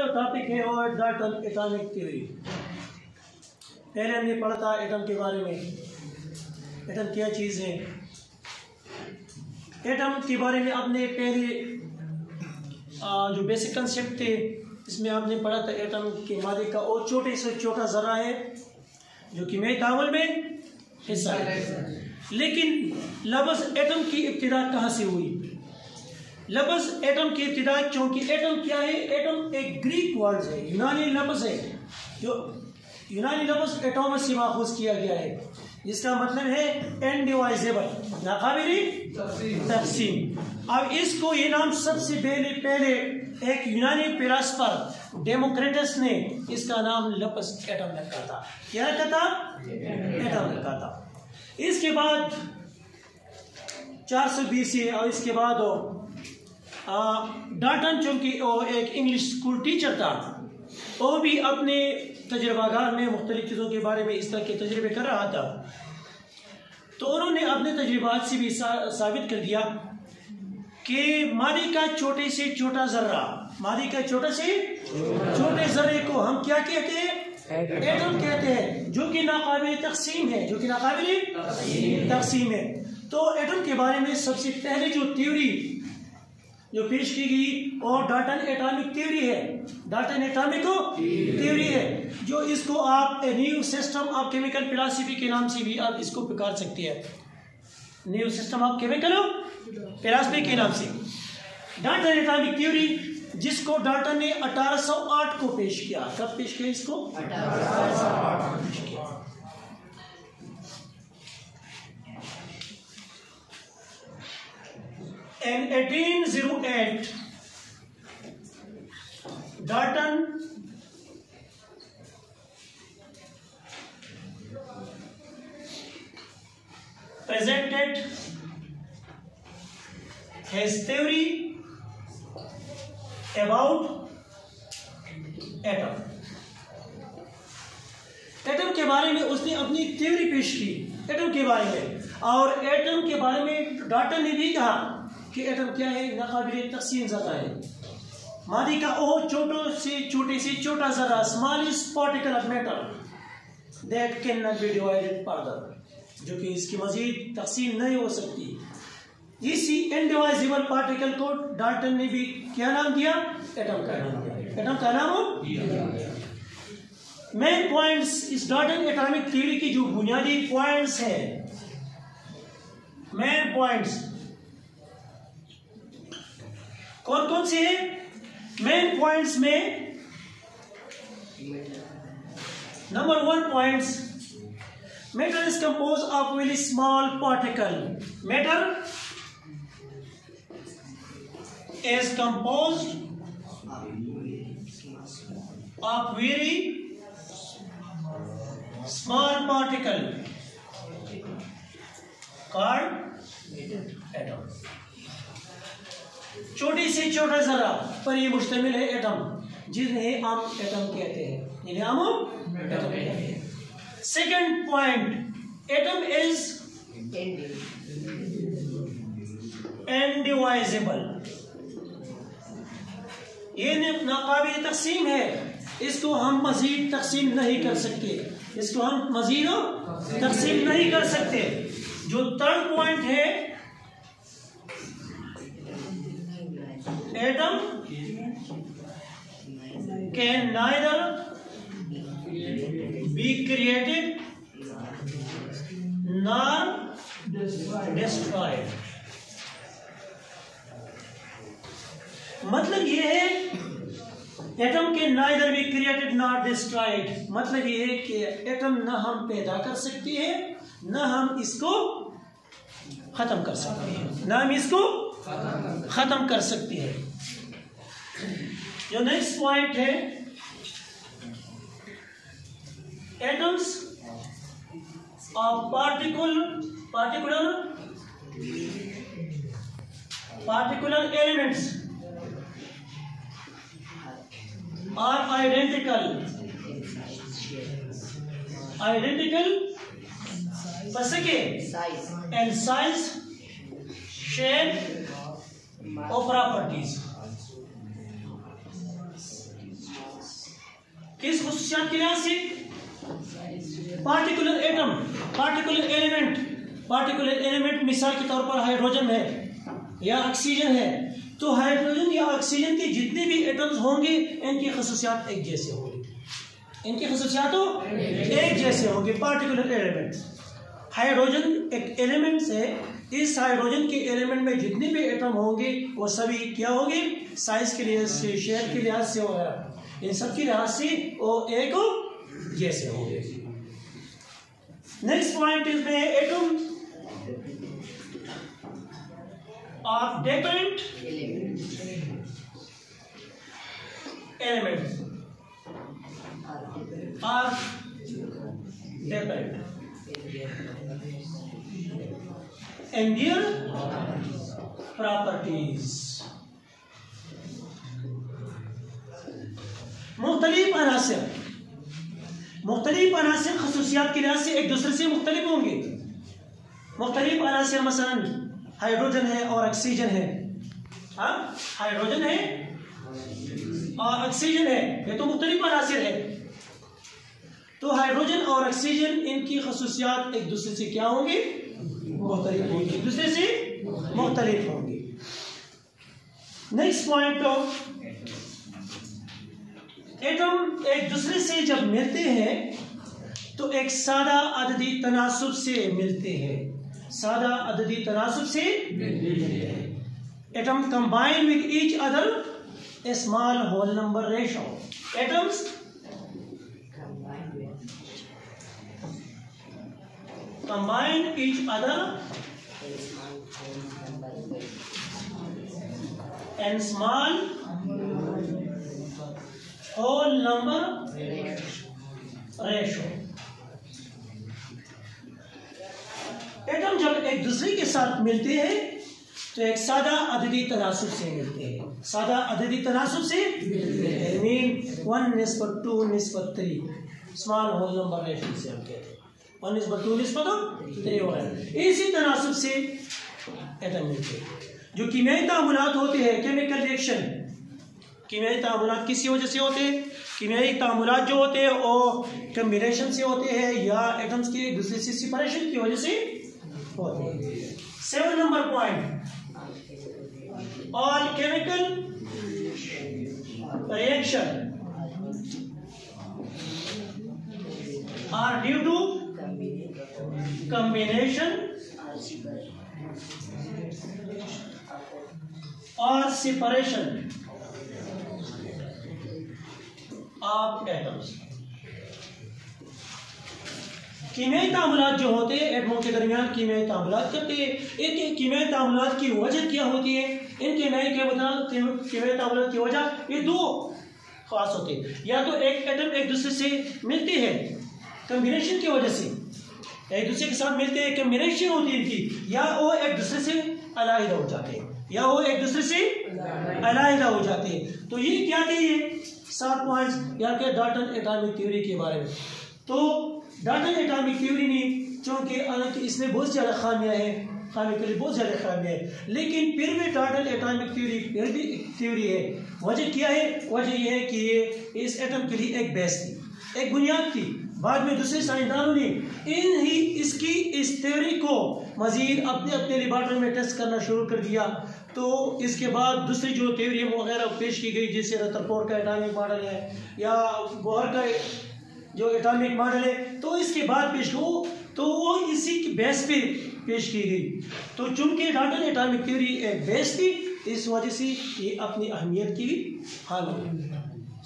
जो टॉपिक है वो डाल्टन एटॉमिक थ्योरी। पहले हमने पढ़ा था एटम के बारे में, एटम क्या चीज़ है। एटम के बारे में आपने पहले जो बेसिक कंसेप्ट थे इसमें आपने पढ़ा था एटम के मादे का और छोटे से छोटा ज़रा है जो कि में तावल में हिस्सा है। लेकिन लफ्ज़ एटम की इब्तिदा कहाँ से हुई? लफ्ज़ एटम की इब्तिदा, क्योंकि एटम क्या है? एटम एक ग्रीक वर्ड है, यूनानी लफ्ज़ है, जो यूनानी लफ्ज़ एटोमस से माखूज किया गया है, जिसका मतलब है इनडिवाइजेबल, नाकाबिल तक़सीम। अब इसको ये नाम सबसे पहले एक यूनानी फिलासफर डेमोक्रेटस ने इसका नाम लफ्ज़ एटम रखा था। क्या रखा था? एटम रखा था। इसके बाद 400 BC और इसके बाद डाल्टन, चूँकि वो एक इंग्लिश स्कूल टीचर था, वो भी अपने तजर्बागार में मुख्तलिफ चीज़ों के बारे में इस तरह के तजर्बे कर रहा था। तो उन्होंने अपने तजर्बात से भी साबित कर दिया कि मादी का छोटे से छोटा ज़र्रा, मादी का छोटे से छोटे ज़र्रे को हम क्या कहते हैं? एटम कहते हैं, जो कि नाकाबिल तक़सीम है, जो कि नाकाबिल तक़सीम है। तो एटम के बारे में सबसे पहले जो थ्योरी जो पेश की गई और डाल्टन एटॉमिक थ्योरी है, डाल्टन एटॉमिक थ्योरी है, जो इसको आप new system of chemical philosophy के नाम से भी आप इसको पुकार सकते हैं। New system of chemical philosophy के नाम से डाल्टन एटॉमिक थ्योरी, जिसको डाल्टन ने 1808 को पेश किया। कब पेश किया इसको? 1808 को पेश किया। In 1808, Dalton presented his theory about atom। Atom के बारे में उसने अपनी थ्योरी पेश की एटम के बारे में, और एटम के बारे में डाल्टन ने भी कहा कि एटम क्या है? नाकाबिल तक़सीम ज़रा है। मादी का वो छोटे से छोटा ज़रा, smallest particle of matter that can not be divided further, जो कि इसकी मजीद तक़सीम नहीं हो सकती। इसी इनडिवाइजिबल पार्टिकल को डाल्टन ने भी क्या नाम दिया? एटम का नाम दिया। एटम का नाम मेन पॉइंट्स इस डाल्टन एटॉमिक थ्योरी की जो बुनियादी पॉइंट्स हैं, मेन पॉइंट्स कौन कौन से हैं? मेन पॉइंट्स में number 1 points, matter is compose of very small particle. Matter is composed of very small particle called atom। छोटी से छोटा जरा पर ये मुश्तमिल है एटम, जिन्हें हम एटम कहते हैं, जिन्हें हम एटम कहते हैं। Second point, atom is indivisible. ये नाकाबिल तक़सीम है, इसको हम मजीद तक़सीम नहीं कर सकते, इसको हम मजीद तक़सीम नहीं कर सकते। जो थर्ड पॉइंट है, atom can neither be created nor destroyed. मतलब ये है एटम के neither be created not destroyed, मतलब ये है कि एटम न हम पैदा कर सकते हैं, न हम इसको खत्म कर सकते हैं, न हम इसको खत्म कर सकते हैं। जो नेक्स्ट पॉइंट है, atoms of particular elements are identical and size, shape or properties। किस खुसूसियात के लिहाज से? पार्टिकुलर एटम, पार्टिकुलर एलिमेंट मिसाल के तौर पर हाइड्रोजन है या ऑक्सीजन है, तो हाइड्रोजन या ऑक्सीजन के जितने भी एटम्स होंगे इनकी खुसूसियात एक जैसे होंगी, इनकी खुसूसियात एक जैसे होंगे। पार्टिकुलर एलिमेंट, हाइड्रोजन एक एलिमेंट है, इस हाइड्रोजन के एलिमेंट में जितने भी एटम होंगे वो सभी क्या होंगे? साइज के लिहाज से, शेप के लिहाज से वगैरह, इन सब के लिहाज से वो एक जैसे होंगे। नेक्स्ट पॉइंट इज में atom of different elements are different and their properties। मुख्तलिफ अनासिर खसूसियात के लिहाज से एक दूसरे से मुख्तलिफ होंगे। मुख्तलिफ अनासिर मसलन हाइड्रोजन है और ऑक्सीजन है, हाँ हाइड्रोजन है और ऑक्सीजन है, ये तो मुख्तलिफ अनासिर है। तो हाइड्रोजन और ऑक्सीजन इनकी खसूसियात एक दूसरे से क्या होंगे? मुख्तलिफ होंगे, एक दूसरे से मुख्तलिफ होंगे। नेक्स्ट पॉइंट, एटम एक दूसरे से जब मिलते हैं तो एक सादा अददी तनासुब से मिलते हैं, सादा अददी तनासुब से मिलते हैं। Atom combine with each other a small whole number ratio. Atoms combine each other and small whole number ratio। एटम जब एक दूसरे के साथ मिलते हैं तो एक सादा अददी तनासुब से मिलते हैं, सादा अददी तनासुब से मिलते हैं, mean 1:2:3 small whole number ratio से हम कहते हैं, 1:2:3 हो रहा है। इसी तनासुब से एटम मिलते हैं। जो कीमियाई तामुलात होते हैं, केमिकल रिएक्शन, कीमियाई तामुलात किसी वजह से होते हैं? कीमियाई तामुलात जो होते हैं वो कम्बिनेशन से होते हैं या एटम्स के एक दूसरे से सेपरेशन की वजह से होते हैं। 7 number point, all chemical reaction are due to combination or separation of atoms। कीमियाई तामुलात जो होते हैं एटमों के दरमियान कीमियाई तामुलात करते हैं। इनके कीमियाई तामुलात की वजह क्या होती है? इन कीमियाई तामुलात की वजह ये दो खास होते हैं, या तो एक एटम एक दूसरे से मिलते हैं कम्बिनेशन की वजह से, एक दूसरे के साथ मिलते हैं कम्बिनेशन होती है इनकी, या वो एक दूसरे से अलग हो जाते हैं, या वो एक दूसरे से अलग हो जाते हैं। तो ये क्या थे? ये 7 पॉइंट्स यहाँ के डाल्टन एटॉमिक थ्योरी के बारे में। तो डाल्टन एटॉमिक थ्योरी ने, चूँकि इसमें बहुत ज़्यादा खामियाँ हैं, खामी के लिए बहुत ज़्यादा खामियाँ हैं, लेकिन फिर भी डाल्टन एटॉमिक थ्योरी फिर भी थ्योरी है। वजह क्या है? वजह ये है कि ये इस एटम के लिए एक बेस थी, एक बुनियाद थी। बाद में दूसरे साइंसदानों ने इस थ्योरी को मजीद अपने अपने लेबॉर्टरी में टेस्ट करना शुरू कर दिया। तो इसके बाद दूसरी जो थ्योरी वगैरह पेश की गई, जैसे रदरफोर्ड का एटॉमिक मॉडल है या बोहर का जो एटॉमिक मॉडल है, तो इसके बाद पेश हो तो वो इसी की बेस पे पेश की गई। तो चूंकि डाल्टन एटॉमिक थ्योरी एक बेस थी, इस वजह से ये अपनी अहमियत की हाल हो,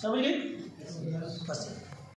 समझ गए बस।